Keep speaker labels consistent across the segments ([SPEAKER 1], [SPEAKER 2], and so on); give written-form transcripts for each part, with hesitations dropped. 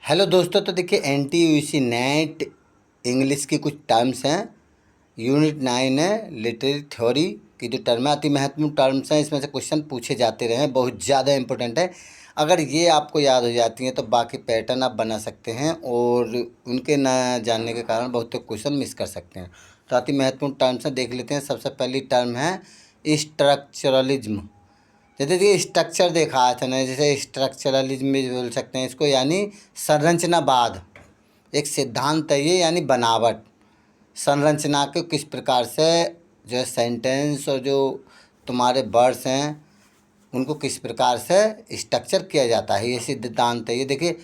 [SPEAKER 1] Hello दोस्तों, तो देखिए NTUC नेट इंग्लिश की कुछ टर्म्स हैं। यूनिट 9 है लिटरेरी थ्योरी की जो टर्म है, अति महत्वपूर्ण टर्म्स हैं। इसमें से क्वेश्चन पूछे जाते रहे हैं, बहुत ज़्यादा इंपॉर्टेंट है। अगर ये आपको याद हो जाती हैं तो बाकी पैटर्न आप बना सकते हैं और उनके ना जानने के कारण बहुत क्वेश्चन मिस कर सकते हैं। तो अति महत्वपूर्ण टर्म्स हैं, देख लेते हैं। सबसे पहली टर्म है स्ट्रक्चरलिज्म। जैसे कि स्ट्रक्चर देखा था ना, जैसे स्ट्रक्चरलिज्म भी बोल सकते हैं इसको, यानी संरचनावाद। एक सिद्धांत है ये, यानी बनावट संरचना को किस प्रकार से जो है सेंटेंस और जो तुम्हारे वर्ड्स हैं उनको किस प्रकार से स्ट्रक्चर किया जाता है, ये सिद्धांत है। ये देखिए,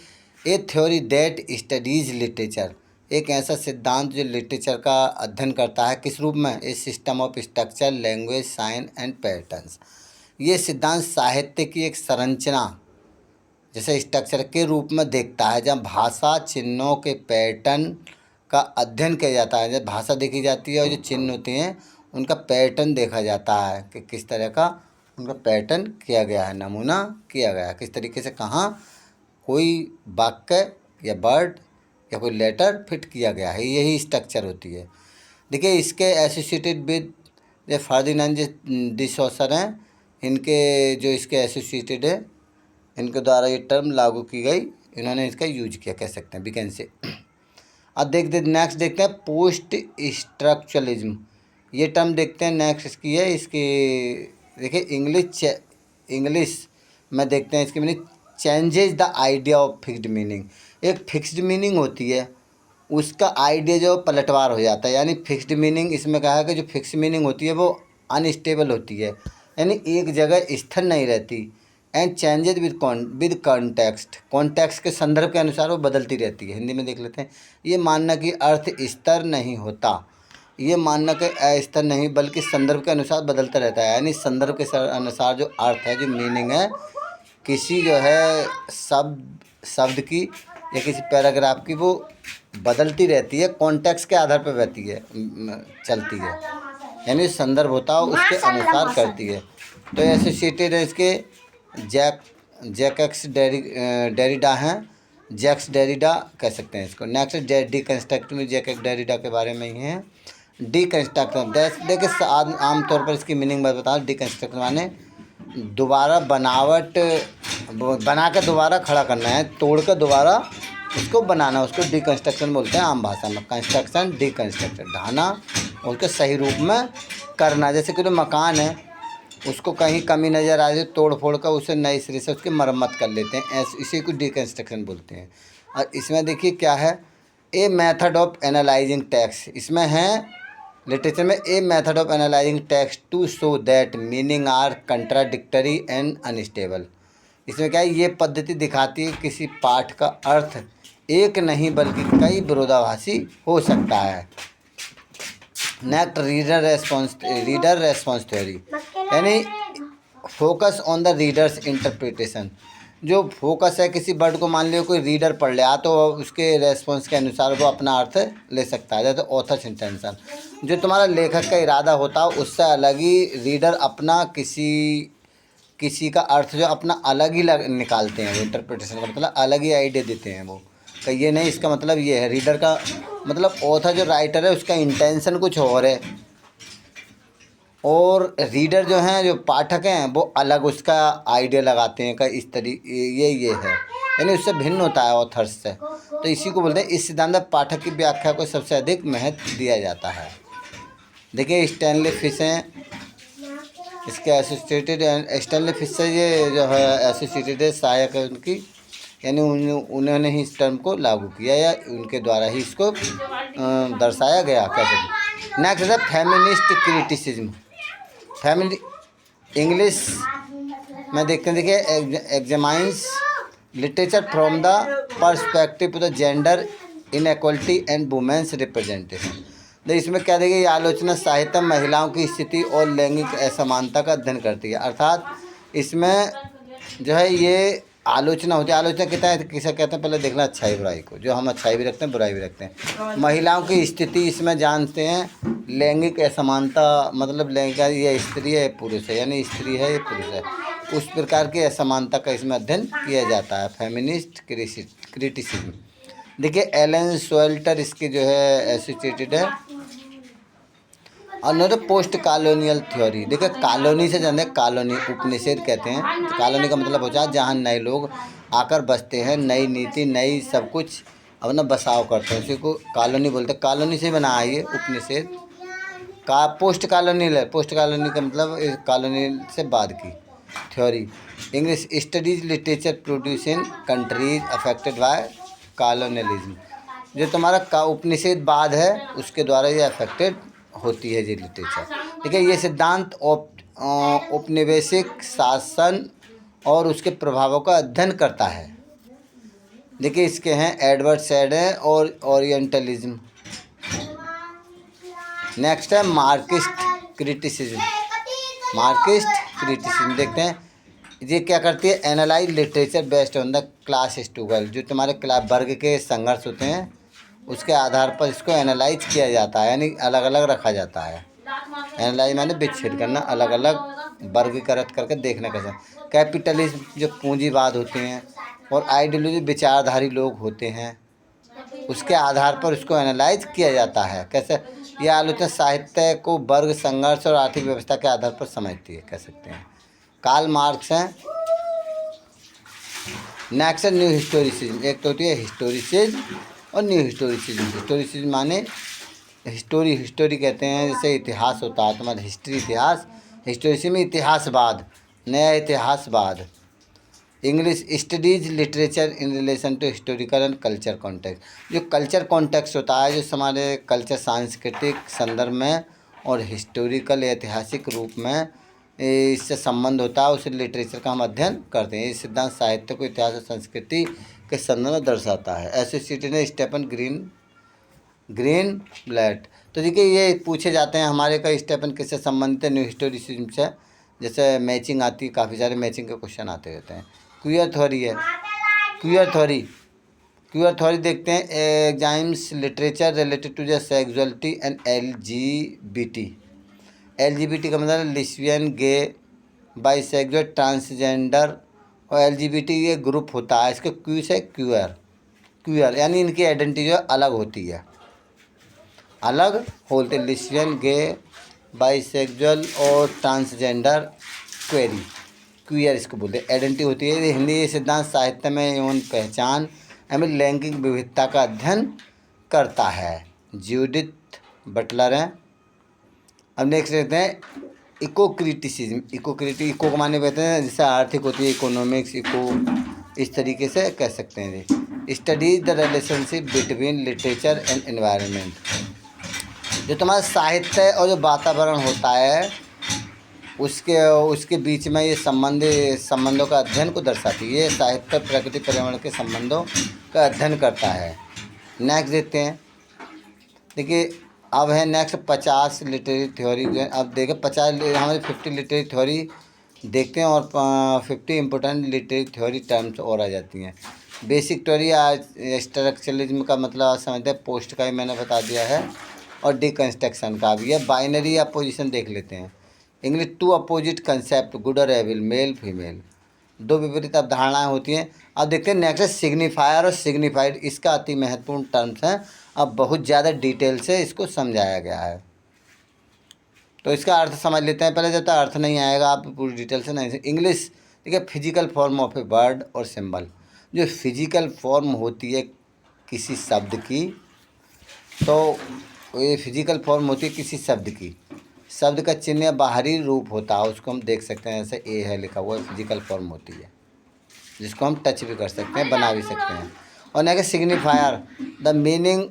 [SPEAKER 1] ए थ्योरी दैट स्टडीज लिटरेचर, एक ऐसा सिद्धांत जो लिटरेचर का अध्ययन करता है। किस रूप में? A system of structure, language, sign and patterns. ये सिद्धांत साहित्य की एक संरचना जैसे स्ट्रक्चर के रूप में देखता है, जहाँ भाषा चिन्हों के पैटर्न का अध्ययन किया जाता है। जब भाषा देखी जाती है और जो चिन्ह होते हैं उनका पैटर्न देखा जाता है कि किस तरह का उनका पैटर्न किया गया है, नमूना किया गया है, किस तरीके से कहाँ कोई वाक्य या वर्ड या कोई लेटर फिट किया गया है, यही स्ट्रक्चर होती है। देखिए, इसके एसोसिएटेड विद जो फर्डिनेंड डी सॉसर हैं, इनके जो इसके एसोसिएटेड है, इनके द्वारा ये टर्म लागू की गई, इन्होंने इसका यूज किया, कह सकते हैं, वी कैन से। अब नेक्स्ट देखते हैं पोस्ट स्ट्रक्चरलिज्म। ये टर्म देखते हैं नेक्स्ट इसकी है। इसकी देखिए इंग्लिश में देखते हैं इसकी meaning, changes the idea of fixed meaning. एक फिक्स्ड मीनिंग होती है, उसका आइडिया जो पलटवार हो जाता है। यानी फिक्स्ड मीनिंग इसमें कहा है कि जो फिक्स्ड मीनिंग होती है वो अनस्टेबल होती है, यानी एक जगह स्थिर नहीं रहती। एंड चेंजेज विद कॉन्टेक्स्ट के संदर्भ के अनुसार वो बदलती रहती है। हिंदी में देख लेते हैं। ये मानना कि अर्थ स्थिर नहीं होता, ये मानना कि अस्थिर नहीं बल्कि संदर्भ के अनुसार बदलता रहता है। यानी संदर्भ के अनुसार जो अर्थ है, जो मीनिंग है किसी जो है शब्द की या किसी पैराग्राफ की, वो बदलती रहती है, कॉन्टेक्स्ट के आधार पर रहती है, चलती है। यानी संदर्भ होता है उसके अनुसार करती है। तो एसोसिएटेड है इसके जैक्स डेरिडा हैं, जैक्स डेरिडा कह सकते हैं इसको। नेक्स्ट डीकंस्ट्रक्टिव में जैक्स डेरिडा के बारे में ही है। डीकंस्ट्रक्टिव देखिए, आमतौर पर इसकी मीनिंग मैं बताऊँ। डीकंस्ट्रक्टिव माने दोबारा बनावट बना के दोबारा खड़ा करना है, तोड़ कर दोबारा उसको बनाना, उसको डीकंस्ट्रक्शन बोलते हैं आम भाषा में। कंस्ट्रक्शन, डीकंस्ट्रक्शन, ढाना, उसके सही रूप में करना। जैसे कि जो मकान है उसको कहीं कमी नज़र आ जाए, तोड़ फोड़ कर उसे नए सिरे से उसकी मरम्मत कर लेते हैं, इसी को डीकंस्ट्रक्शन बोलते हैं। और इसमें देखिए क्या है, a method of analysing text. इसमें है लिटरेचर में a method of analysing text to show that meaning are contradictory and unstable. इसमें क्या है, ये पद्धति दिखाती है किसी पाठ का अर्थ एक नहीं बल्कि कई विरोधाभासी हो सकता है। नेक्स्ट रीडर रेस्पॉन्स थ्योरी, यानी focus on the readers interpretation. जो फोकस है किसी वर्ड को, मान लियो कोई रीडर पढ़ लिया तो उसके रेस्पॉन्स के अनुसार वो अपना अर्थ ले सकता है। जैसे ऑथर्स इंटेंशन, जो तुम्हारा लेखक का इरादा होता है उससे अलग ही रीडर अपना किसी का अर्थ जो अपना अलग ही निकालते हैं। वो इंटरप्रिटेशन का मतलब अलग ही आइडिया देते हैं वो, कि ये नहीं, इसका मतलब ये है। रीडर का मतलब ऑथर जो राइटर है उसका इंटेंशन कुछ और है, और रीडर जो हैं, जो पाठक हैं, वो अलग उसका आइडिया लगाते हैं कि इस तरीके ये है, यानी उससे भिन्न होता है ऑथर्स से। तो इसी को बोलते हैं, इस सिद्धांत में पाठक की व्याख्या को सबसे अधिक महत्व दिया जाता है। देखिए स्टैनली फिश हैं इसके एसोसिएटेड, स्टैनली फिश से ये जो है एसोसिएटेड है, सहायक है उनकी, यानी उन्होंने ही इस टर्म को लागू किया या उनके द्वारा ही इसको दर्शाया गया, कैसे। नेक्स्ट है फेमिनिस्ट क्रिटिसिज्म। इंग्लिश में देखते हैं, देखिए examines literature from the perspective of the gender inequality and women's representation. तो इसमें क्या देखिए, ये आलोचना साहित्य में महिलाओं की स्थिति और लैंगिक असमानता का अध्ययन करती है। अर्थात इसमें जो है ये आलोचना होती है। आलोचना कितना है, किसे कहते हैं, पहले देखना अच्छाई बुराई को, जो हम अच्छाई भी रखते हैं बुराई भी रखते हैं। महिलाओं की स्थिति इसमें जानते हैं, लैंगिक असमानता मतलब लैंगिक, ये स्त्री है ये पुरुष है, यानी स्त्री है ये पुरुष है, उस प्रकार की असमानता का इसमें अध्ययन किया जाता है। Feminist criticism. देखिए एलन सोल्टर इसके जो है एसोसिएटेड है। और पोस्ट कॉलोनियल थ्योरी, देखिए कॉलोनी से जाने, कॉलोनी उपनिषेध कहते हैं। तो कॉलोनी का मतलब होता है जहाँ नए लोग आकर बसते हैं, नई नीति नई सब कुछ अपना बसाव करते हैं, उसी को कॉलोनी बोलते हैं। कॉलोनी से बना है ये उपनिषेध का। पोस्ट कॉलोनियल है, पोस्ट कॉलोनी का मतलब कॉलोनी से बाद की theory. English studies literature produce in countries affected by colonialism. जो तुम्हारा का उपनिषेध बाद है उसके द्वारा ये अफेक्टेड होती है ये लिटरेचर। देखिए ये सिद्धांत औपनिवेशिक शासन और उसके प्रभावों का अध्ययन करता है। देखिए इसके हैं एडवर्ड सैड है और ओरिएंटलिज्म। नेक्स्ट है मार्क्सिस्ट क्रिटिसिज्म। मार्क्सिस्ट क्रिटिसिज्म देखते हैं, ये क्या करती है, analyse literature based on the class struggle. जो तुम्हारे क्लास वर्ग के संघर्ष होते हैं उसके आधार पर इसको एनालाइज किया जाता है, यानी अलग अलग रखा जाता है। एनालाइज माने विच्छेद करना, अलग अलग वर्गीकृत करके देखने का। कैपिटलिज्म जो पूंजीवाद होते हैं और आइडियोलॉजी विचारधारी लोग होते हैं, उसके आधार पर उसको एनालाइज किया जाता है। कैसे, यह आलोचना साहित्य को वर्ग संघर्ष और आर्थिक व्यवस्था के आधार पर समझती है, कह सकते हैं। कार्ल मार्क्स हैं। नेक्स्ट है न्यू हिस्टोरिसिज्म। एक तो होती है हिस्टोरिसिज्म और न्यू हिस्टोरिसिज्म। हिस्टोरिसिज्म माने हिस्टोरी कहते हैं, जैसे इतिहास होता है तुम्हारा हिस्ट्री इतिहास, हिस्टोरिसिज्म में इतिहासवाद, नया इतिहासवाद। English studies literature in relation to historical and culture context. जो कल्चर कॉन्टेक्स्ट होता है, जो हमारे कल्चर सांस्कृतिक संदर्भ में और हिस्टोरिकल ऐतिहासिक रूप में इससे संबंध होता है, उस लिटरेचर का हम अध्ययन करते हैं। ये सिद्धांत साहित्य को इतिहास और संस्कृति के संदर्भ में दर्शाता है। एसोसिएटेड है स्टेफन ग्रीन ब्लैट। तो देखिए ये पूछे जाते हैं हमारे का स्टेफन किससे संबंधित है, न्यू हिस्टोरिसिज्म से। जैसे मैचिंग आती है, काफ़ी सारे मैचिंग के क्वेश्चन आते रहते हैं। क्यूयर थ्योरी है, क्यूयर थ्योरी देखते हैं, exams literature related to the sexuality and LGBT का मतलब लेस्बियन, गे, बाइसेक्सुअल, ट्रांसजेंडर और एलजीबीटी ये ग्रुप होता है। इसके क्यू से क्यूयर यानी इनकी आइडेंटिटी जो अलग होती है, अलग होते। लेस्बियन, गे, बाइसेक्सुअल और ट्रांसजेंडर क्यूयर इसको बोलते हैं, आइडेंटिटी होती है। हिंदी ये सिद्धांत साहित्य में यौन पहचान एवं लैंगिक विविधता का अध्ययन करता है। जूडिथ बटलर हैं। अब नेक्स्ट देखते हैं इको क्रिटिसिज्म। इको को माने कहते हैं जैसे आर्थिक होती है, इकोनॉमिक्स, इको इस तरीके से कह सकते हैं। ये studies the relationship between literature and environment. जो तुम्हारा साहित्य और जो वातावरण होता है उसके बीच में ये संबंधों का अध्ययन को दर्शाती है। ये साहित्य प्रकृति पर्यावरण के संबंधों का अध्ययन करता है। नेक्स्ट देखते हैं, देखिए अब है नेक्स्ट 50 लिटरेरी थ्योरी। अब देखें 50 हमारी 50 लिटरेरी थ्योरी देखते हैं और 50 इंपॉर्टेंट लिटरेरी थ्योरी टर्म्स और आ जाती हैं। बेसिक थ्योरी आज स्ट्रक्चरलिज्म का मतलब आज समझते हैं, पोस्ट का ही मैंने बता दिया है, और डिकंस्ट्रक्शन का भी है। बाइनरी अपोजिशन देख लेते हैं। English to opposite concept, good और एविल, मेल फीमेल, दो विपरीत अवधारणाएँ होती हैं। अब देखते हैं नेक्स्ट सिग्निफायर और सिग्निफाइड। इसका अति महत्वपूर्ण टर्म्स हैं, अब बहुत ज़्यादा डिटेल से इसको समझाया गया है। तो इसका अर्थ समझ लेते हैं पहले, जब तक अर्थ नहीं आएगा आप पूरी डिटेल से नहीं। इंग्लिश देखिए physical form of a word और सिंबल। जो फिजिकल फॉर्म होती है किसी शब्द की, तो ये फिजिकल फॉर्म होती है किसी शब्द की, शब्द का चिन्ह बाहरी रूप होता है, उसको हम देख सकते हैं। जैसे ए है लिखा हुआ, फिजिकल फॉर्म होती है, जिसको हम टच भी कर सकते हैं, बना भी सकते हैं। और नेक्स्ट सिग्निफायर, द मीनिंग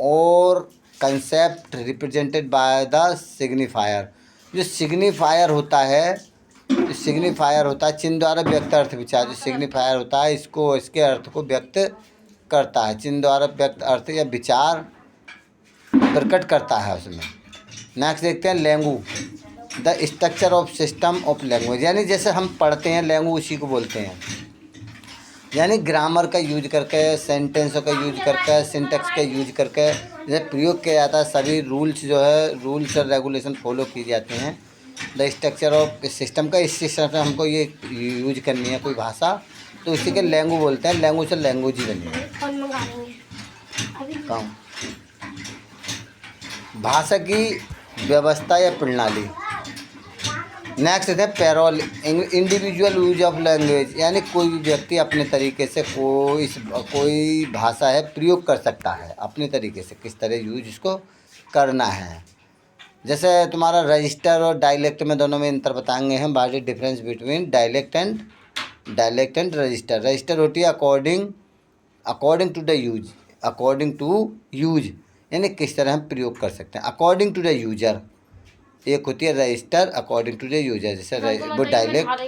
[SPEAKER 1] और concept represented by the signifier. जो सिग्निफायर होता है, चिन्ह द्वारा व्यक्त अर्थ विचार। जो सिग्निफायर होता है इसको, इसके अर्थ को व्यक्त करता है, चिन्ह द्वारा व्यक्त अर्थ या विचार प्रकट करता है उसमें। नेक्स्ट देखते हैं लैंगू, the structure of system of language. यानी जैसे हम पढ़ते हैं लैंगू, उसी को बोलते हैं। यानी ग्रामर का यूज करके, सेंटेंसों का यूज करके, सिंटेक्स का यूज करके जैसे प्रयोग किया जाता है, सभी रूल्स जो है, रूल्स और रेगुलेशन फॉलो किए जाते हैं। द स्ट्रक्चर ऑफ सिस्टम का, इस सिस्टम से हमको ये यूज करनी है कोई भाषा, तो उसी के लैंगू बोलते हैं, लैंगू से लैंग्वेज ही बनी है।
[SPEAKER 2] फोन मंगा लेंगे अभी।
[SPEAKER 1] कहाँ? भाषा की व्यवस्था या प्रणाली। नेक्स्ट है parole, individual use of language, यानी कोई भी व्यक्ति अपने तरीके से कोई भाषा है प्रयोग कर सकता है अपने तरीके से, किस तरह यूज इसको करना है। जैसे तुम्हारा रजिस्टर और डायलेक्ट में दोनों में अंतर बताएंगे हम, what is difference between dialect and register. Register होती है अकॉर्डिंग टू यूज, यानी किस तरह हम प्रयोग कर सकते हैं अकॉर्डिंग टू द यूजर। एक होती है register according to the user, जैसे वो डायलेक्ट,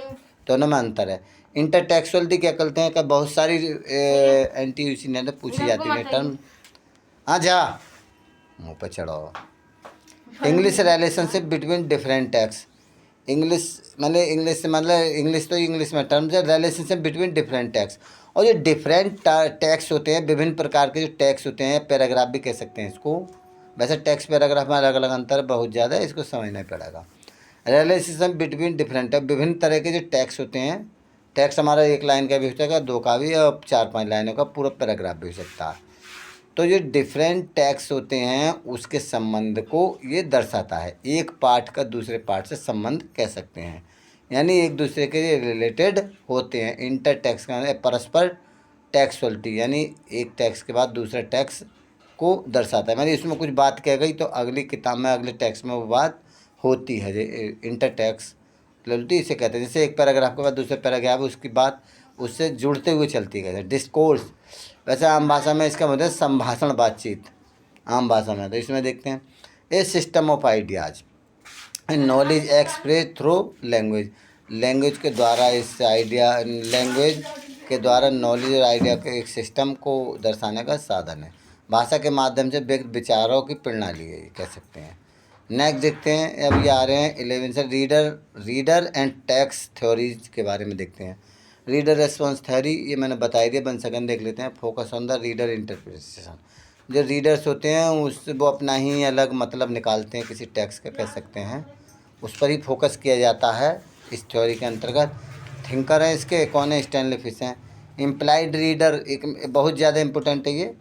[SPEAKER 1] दोनों में अंतर है। इंटरटेक्सुअलिटी क्या कहते हैं, कि बहुत सारी NTUC ने पूछी जाती है टर्म। हाँ जा मुँह पर चढ़ाओ। English relationship between different tax. English तो इंग्लिश में टर्म्स है, रिलेशनशिप बिटवीन डिफरेंट टैक्स। और जो डिफरेंट टैक्स होते हैं, विभिन्न प्रकार के जो टैक्स होते हैं, पैराग्राफ भी कह सकते हैं इसको। वैसे टैक्स पैराग्राफ में अलग अलग अंतर बहुत ज़्यादा है, इसको समझना पड़ेगा। रिलेशनशिप बिटवीन डिफरेंट, विभिन्न तरह के जो टैक्स होते हैं, टैक्स हमारा 1 लाइन का भी हो सकता है, 2 का भी, और 4-5 लाइनों का पूरा पैराग्राफ भी हो सकता है। तो जो डिफरेंट टैक्स होते हैं उसके संबंध को ये दर्शाता है। एक पार्ट का दूसरे पार्ट से संबंध कह सकते हैं, यानी एक दूसरे के रिलेटेड होते हैं। इंटर टैक्स का परस्पर टैक्सुअलिटी, यानी एक टैक्स के बाद दूसरे टैक्स को दर्शाता है। मैंने इसमें कुछ बात कह गई तो अगली किताब में अगले टैक्स में वो बात होती है। इंटर टैक्सुअलिटी इसे कहते हैं। जैसे एक पैराग्राफ के बाद दूसरे पैराग्राफ, उसकी बात उससे जुड़ते हुए चलती है। डिस्कोर्स, वैसे आम भाषा में इसका मतलब संभाषण, बातचीत आम भाषा में। तो इसमें देखते हैं a system of ideas and knowledge express through language. Language के द्वारा लैंग्वेज के द्वारा नॉलेज और आइडिया के एक सिस्टम को दर्शाने का साधन है। भाषा के माध्यम से व्यक्त विचारों की प्रणाली है, कह सकते हैं। नेक्स्ट देखते हैं, अब ये आ रहे हैं 11 से रीडर एंड टेक्स्ट थ्योरीज के बारे में देखते हैं। रीडर रेस्पॉन्स थ्योरी ये मैंने बताई दिया, 1 सेकंड देख लेते हैं। Focus on the reader interpretation. जो रीडर्स होते हैं उससे वो अपना ही अलग मतलब निकालते हैं किसी टेक्स्ट का, कह सकते हैं, उस पर ही फोकस किया जाता है इस थ्योरी के अंतर्गत। थिंकर है इसके, कौन है, स्टैनली फिश हैं। इम्प्लाइड रीडर एक बहुत ज़्यादा इम्पोर्टेंट है ये।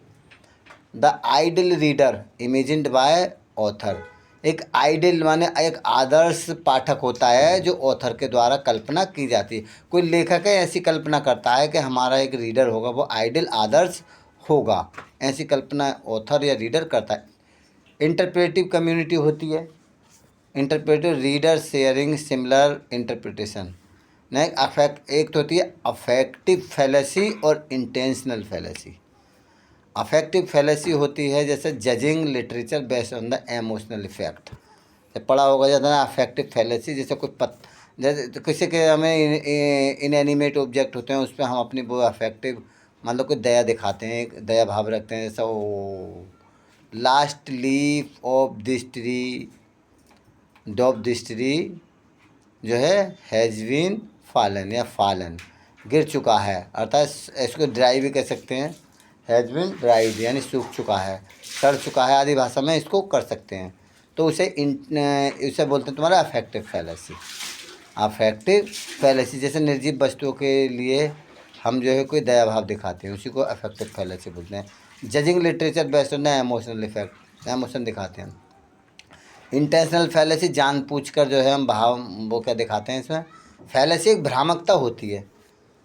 [SPEAKER 1] The ideal reader imagined by author. एक आइडियल माने एक आदर्श पाठक होता है जो ऑथर के द्वारा कल्पना की जाती है। कोई लेखक है ऐसी कल्पना करता है कि हमारा एक रीडर होगा, वो आइडियल आदर्श होगा, ऐसी कल्पना ऑथर या रीडर करता है। इंटरप्रेटिव कम्युनिटी होती है। Interpretive reader sharing similar interpretation. नहीं एक तो होती है अफेक्टिव फैलेसी और इंटेंशनल फैलेसी। अफेक्टिव फैलेसी होती है जैसे judging literature based on the emotional effect. जब पढ़ा होगा जाता है अफेक्टिव फैलेसी, जैसे जैसे किसी के हमें इनएनिमेट ऑब्जेक्ट होते हैं उस पर हम अपनी वो अफेक्टिव मतलब कोई दया दिखाते हैं, एक दया भाव रखते हैं। जैसा वो last leaf of this tree जो है हैज़ बीन फॉलन या फॉलन, गिर चुका है, अर्थात इसको ड्राई भी कह सकते हैं। हैज़ बीन ड्राइड यानी सूख चुका है, सड़ चुका है, आदि भाषा में इसको कर सकते हैं। तो उसे बोलते हैं तुम्हारा अफेक्टिव फैलेसी। अफेक्टिव फैलेसी जैसे निर्जीव वस्तुओं के लिए हम जो है कोई दया भाव दिखाते हैं, उसी को अफेक्टिव फैलेसी बोलते हैं। Judging literature based on emotional effect, emotion दिखाते हैं। इंटेंशनल फैलेसी जानबूझकर जो है हम भाव वो क्या दिखाते हैं इसमें। फैलेसी एक भ्रामकता होती है,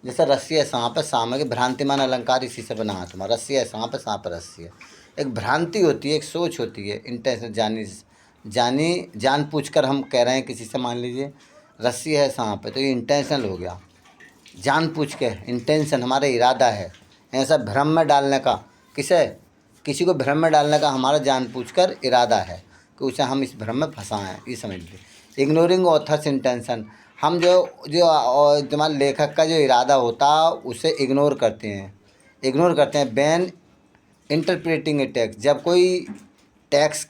[SPEAKER 1] जैसे रस्सी है सांप है, साम है, भ्रांतिमान अलंकार इसी से बना है तुम्हारा। रस्सी है सांप है, सांप है रस्सी है, एक भ्रांति होती है, एक सोच होती है। इंटेंशन जानबूझकर हम कह रहे हैं किसी से, मान लीजिए रस्सी है सांप है, तो ये इंटेंशनल हो गया, जानबूझ के। इंटेंशन हमारा इरादा है, ऐसा भ्रम में डालने का, किसी को भ्रम में डालने का हमारा जानबूझकर इरादा है कि उसे हम इस भ्रम में फंसाएं, ये समझ लीजिए। इग्नोरिंग ऑथर्स इंटेंशन, हम जो तुम्हारे लेखक का जो इरादा होता है उसे इग्नोर करते हैं। बैन इंटरप्रेटिंग ए टेक्स्ट, जब कोई टैक्स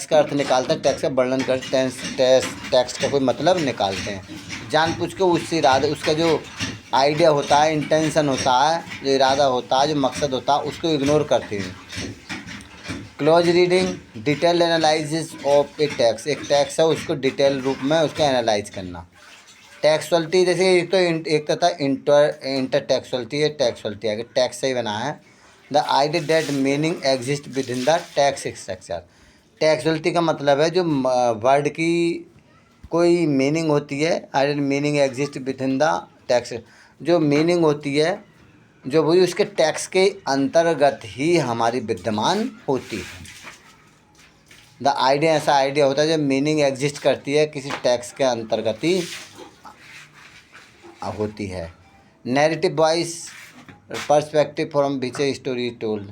[SPEAKER 1] का अर्थ निकालते हैं, टैक्स का वर्णन करते हैं, टैक्स का कोई मतलब निकालते हैं, जानबूझ के उससे इरादा, उसका जो आइडिया होता है, इंटेंशन होता है, जो इरादा होता है, जो मकसद होता है, उसको इग्नोर करते हैं। Close reading detail analysis of A tax, एक टैक्स है उसको डिटेल रूप में उसको एनालाइज करना। टेक्सुअलिटी जैसे एक तो था इंटरटेक्सुअलिटी है, टेक्सुअलिटी है, टैक्स से ही बना है। The idea that meaning exist within the द टैक्स स्ट्रक्चर। टेक्सुअलिटी का मतलब है जो वर्ड की कोई मीनिंग होती है, idea meaning exist within the द टैक्स, जो मीनिंग होती है जो वही उसके टैक्स के अंतर्गत ही हमारी विद्यमान होती है। द आइडिया ऐसा आइडिया होता है जो मीनिंग एग्जिस्ट करती है किसी टैक्स के अंतर्गत ही होती है। Narrative voice perspective from which a story told.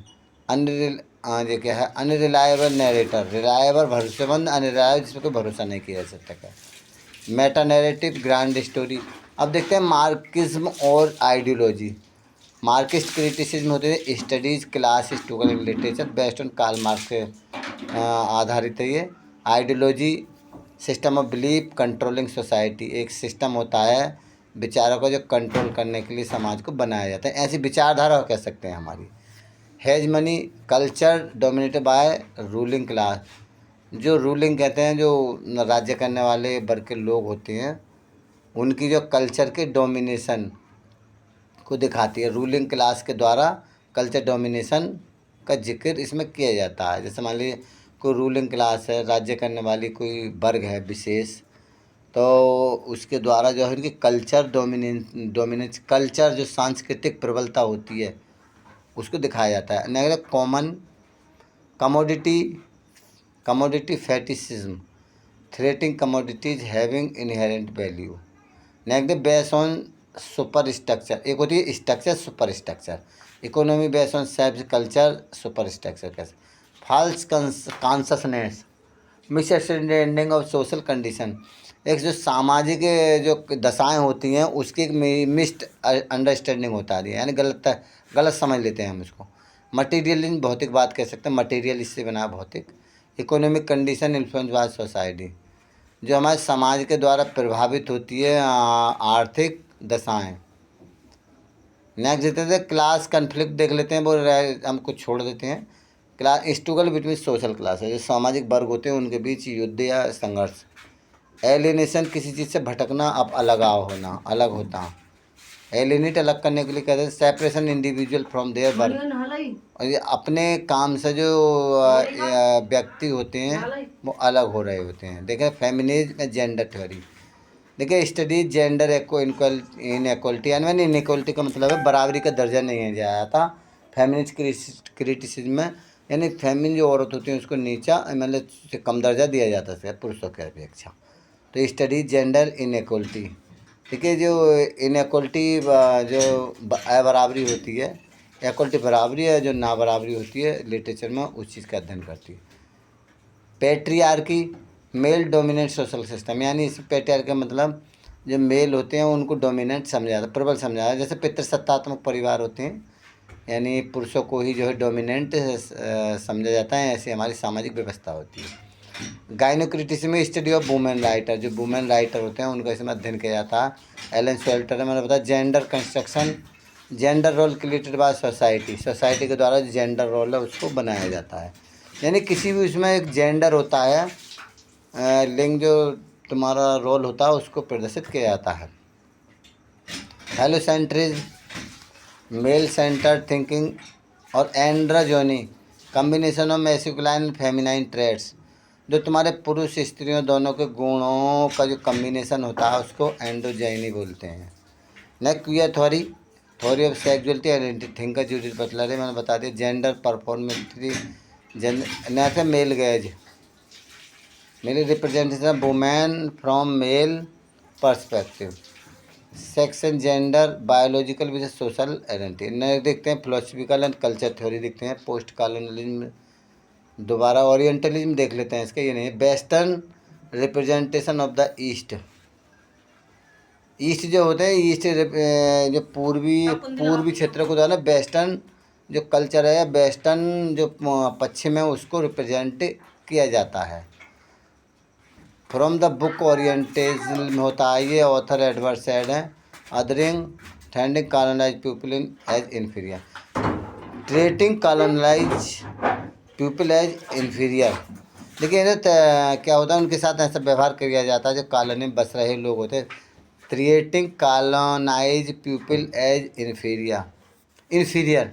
[SPEAKER 1] ये क्या है, अनरिलायबल नैरेटर, रिलायबल भरोसेमंद, अनरिलायबल जिसमें कोई भरोसा नहीं किया जा सकता है। Meta narrative grand story. अब देखते हैं मार्क्सिज्म और आइडियोलॉजी। मार्क्सिस्ट क्रिटिसिज्म होते हैं studies class struggle in literature based on Karl Marx के आधारित है ये। Ideology system of belief controlling society, एक सिस्टम होता है विचारों को जो कंट्रोल करने के लिए समाज को बनाया जाता है, ऐसी विचारधारा कह सकते हैं हमारी। Hegemony culture dominated by ruling class, जो रूलिंग कहते हैं जो राज्य करने वाले वर्ग के लोग होते हैं उनकी जो कल्चर के डोमिनेशन को दिखाती है। रूलिंग क्लास के द्वारा कल्चर डोमिनेशन का जिक्र इसमें किया जाता है। जैसे मान लीजिए कोई रूलिंग क्लास है, राज्य करने वाली कोई वर्ग है विशेष, तो उसके द्वारा जो है उनकी कल्चर डोमिनेंस कल्चर जो सांस्कृतिक प्रबलता होती है उसको दिखाया जाता है। Next common commodity fetishism, treating commodities having inherent value. Next base on super structure, एक होती है structure super structure, economy base on self culture super structure कैसे। False consciousness misunderstanding of social condition, एक जो सामाजिक जो दशाएं होती हैं उसकी एक मिस्ड अंडरस्टैंडिंग होता है, यानी गलत समझ लेते हैं हम इसको। मटीरियलिज्म भौतिक बात कह सकते हैं, मटीरियल इससे बना भौतिक। Economic condition influence by society, जो हमारे समाज के द्वारा प्रभावित होती है आर्थिक दशाएं। नेक्स्ट देते थे क्लास कन्फ्लिक्ट देख लेते हैं, वो हम कुछ छोड़ देते हैं। Class struggle between social class है, जो सामाजिक वर्ग होते हैं उनके बीच युद्ध या संघर्ष। एलिनेशन किसी चीज़ से भटकना, अब अलगाव होना, अलग होता। एलिनेट अलग करने के लिए कहते हैं separation individual from their work, और ये अपने काम से जो व्यक्ति होते हैं वो अलग हो रहे होते हैं। देखें फेमिनिज्म में जेंडर थ्योरी, देखिए स्टडीज जेंडर इनइक्वलिटी, यानी इनइक्वलिटी का मतलब है बराबरी का दर्जा नहीं दिया जाता फेमिनिस्ट क्रिटिसिज्म में, यानी फेमिन जो औरत होती है उसको नीचा मतलब से कम दर्जा दिया जाता है पुरुषों की अपेक्षा। तो स्टडीज जेंडर इनइक्वलिटी, देखिए जो इनइक्वलिटी जो अबराबरी होती है, इक्वलिटी बराबरी है, जो ना बराबरी होती है लिटरेचर में उस चीज़ का अध्ययन करती है। Patriarchy male dominant social system, यानी इस पैट्रियार्की का मतलब जो मेल होते हैं उनको डोमिनेंट समझा जाता है, प्रबल समझा जाता है। जैसे पितृसत्तात्मक परिवार होते हैं, यानी पुरुषों को ही जो है डोमिनेंट समझा जाता है, ऐसी हमारी सामाजिक व्यवस्था होती है। गाइनोक्रिटिसिज्म स्टडी ऑफ वुमेन राइटर, जो वुमेन राइटर होते हैं उनका इसमें अध्ययन किया जाता है। एलन शेल्टर मैंने बताया gender construction, gender role created by society, society के द्वारा जो जेंडर रोल है उसको बनाया जाता है, यानी किसी भी उसमें एक जेंडर होता है, लिंग जो तुम्हारा रोल होता है उसको प्रदर्शित किया जाता है। हेलोसेंट्रिज्म मेल सेंटर्ड थिंकिंग और androgyny combination of masculine and feminine traits, जो तुम्हारे पुरुष स्त्रियों दोनों के गुणों का जो कम्बिनेशन होता है उसको एंड्रोजाइनी बोलते हैं। Next queer theory of sexuality identity thinker Judith Butler है, मैंने बता दिया। Gender performative next male gaze, male representation of women from male perspective. Sex and gender biological with social identity. Next देखते हैं फिलोसफिकल एंड कल्चर थ्योरी देखते हैं। Post colonialism, दोबारा orientalism देख लेते हैं इसका, ये नहीं western representation of the east. East जो होते हैं ईस्ट जो पूर्वी क्षेत्र को जो है ना वेस्टर्न जो कल्चर है, वेस्टर्न जो पश्चिम है उसको रिप्रेजेंट किया जाता है। फ्रॉम द बुक ओरिएंटलिज्म होता है ये, ऑथर एडवर्ड सैड है। Othering treating colonised people in as inferior, treating colonised people as inferior. देखिए क्या होता है उनके साथ ऐसा व्यवहार किया जाता है जो कॉलोनी में बस रहे लोग होते हैं, treating colonised people as inferior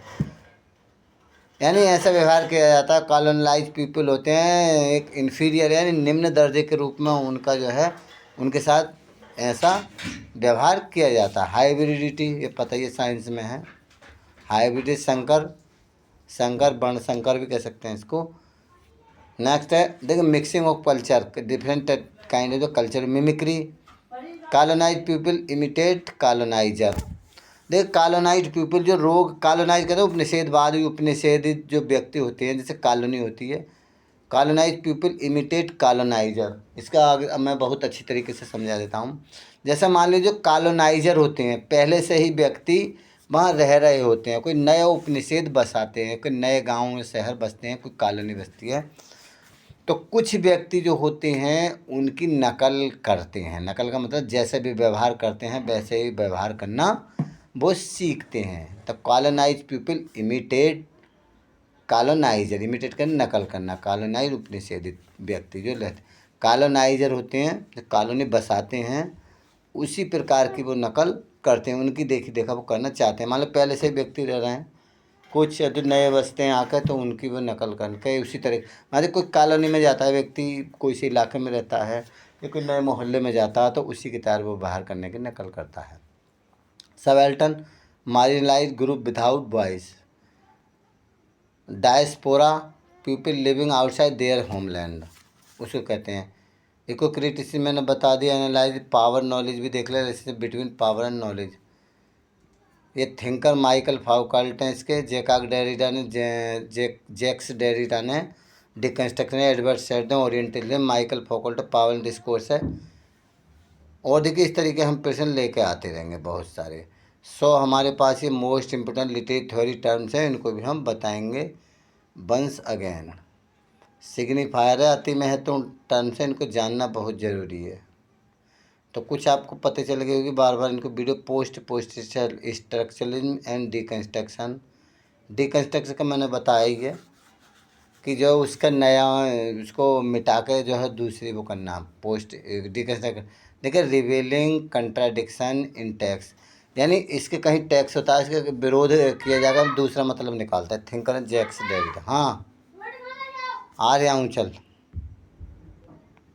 [SPEAKER 1] यानी ऐसा व्यवहार किया जाता है। कॉलोनाइज पीपल होते हैं एक इन्फीरियर यानी निम्न दर्जे के रूप में उनका जो है उनके साथ ऐसा व्यवहार किया जाता है। हाइब्रिडिटी ये पता ही साइंस में है। हाइब्रिड संकर वर्ण संकर भी कह सकते हैं इसको। नेक्स्ट है देखिए mixing of culture different kind of जो culture mimicry. Colonise people imitate coloniser. देख कॉलोनाइज पीपल जो रोग कॉलोनाइज कहते हैं उपनिषेधवादी उपनिषेधित जो व्यक्ति होते हैं जैसे कॉलोनी होती है। Colonised people imitate coloniser. इसका आगे मैं बहुत अच्छी तरीके से समझा देता हूँ। जैसा मान लीजिए जो कॉलोनाइजर होते हैं पहले से ही व्यक्ति वहाँ रह रहे होते हैं। कोई नए उपनिषेध बसाते हैं, कोई नए गाँव शहर बसते हैं, कोई कॉलोनी बसती है, तो कुछ व्यक्ति जो होते हैं उनकी नकल करते हैं। नकल का मतलब जैसे भी व्यवहार करते हैं वैसे ही व्यवहार करना वो सीखते हैं। तो colonised people imitate coloniser. Imitate करना नकल करना। कॉलोनाइज उपनिषेधित व्यक्ति जो रहते कॉलोनाइजर होते हैं जो कॉलोनी बसाते हैं उसी प्रकार की वो नकल करते हैं। उनकी देखी देखा वो करना चाहते हैं। मान लो पहले से व्यक्ति रह रहे हैं, कुछ यदि नए बसते हैं आकर तो उनकी वो नकल करके उसी तरह मान कोई कॉलोनी में जाता है व्यक्ति, कोई से इलाके में रहता है या कोई नए मोहल्ले में जाता है तो उसी की तरह वो बाहर करने की नकल करता है। Subaltern marginalised group without voice. Diaspora people living outside their homeland उसको कहते हैं। इको क्रिटिसिज्म मैंने बता दिया। एनालाइज पावर नॉलेज भी देख ले जैसे बिटवीन पावर एंड नॉलेज। ये थिंकर माइकल फाउकाल्ट हैं इसके। जैक्स डेरिडा ने deconstruction Edward Said orientalism. Michel Foucault power and discourse है। और देखिए इस तरीके हम प्रश्न लेके आते रहेंगे बहुत सारे। हमारे पास ये most important literary theory terms हैं, इनको भी हम बताएंगे वंस अगेन। सिग्निफायर है अति महत्वपूर्ण टर्म्स है, इनको जानना बहुत ज़रूरी है। तो कुछ आपको पता चल गई होगी। बार बार इनको video post structuralism and deconstruction. Deconstruction का मैंने बताया ही है कि जो उसका नया उसको मिटा के जो है दूसरी वो करना पोस्ट डिकन्स्ट्रक्शन। देखिए रिवीलिंग कंट्राडिक्शन इन टेक्स्ट यानी इसके कहीं टैक्स होता है इसका विरोध किया जाएगा दूसरा मतलब निकालता है। Thinker Jacques Derrida. हाँ आ रहा हूँ चल।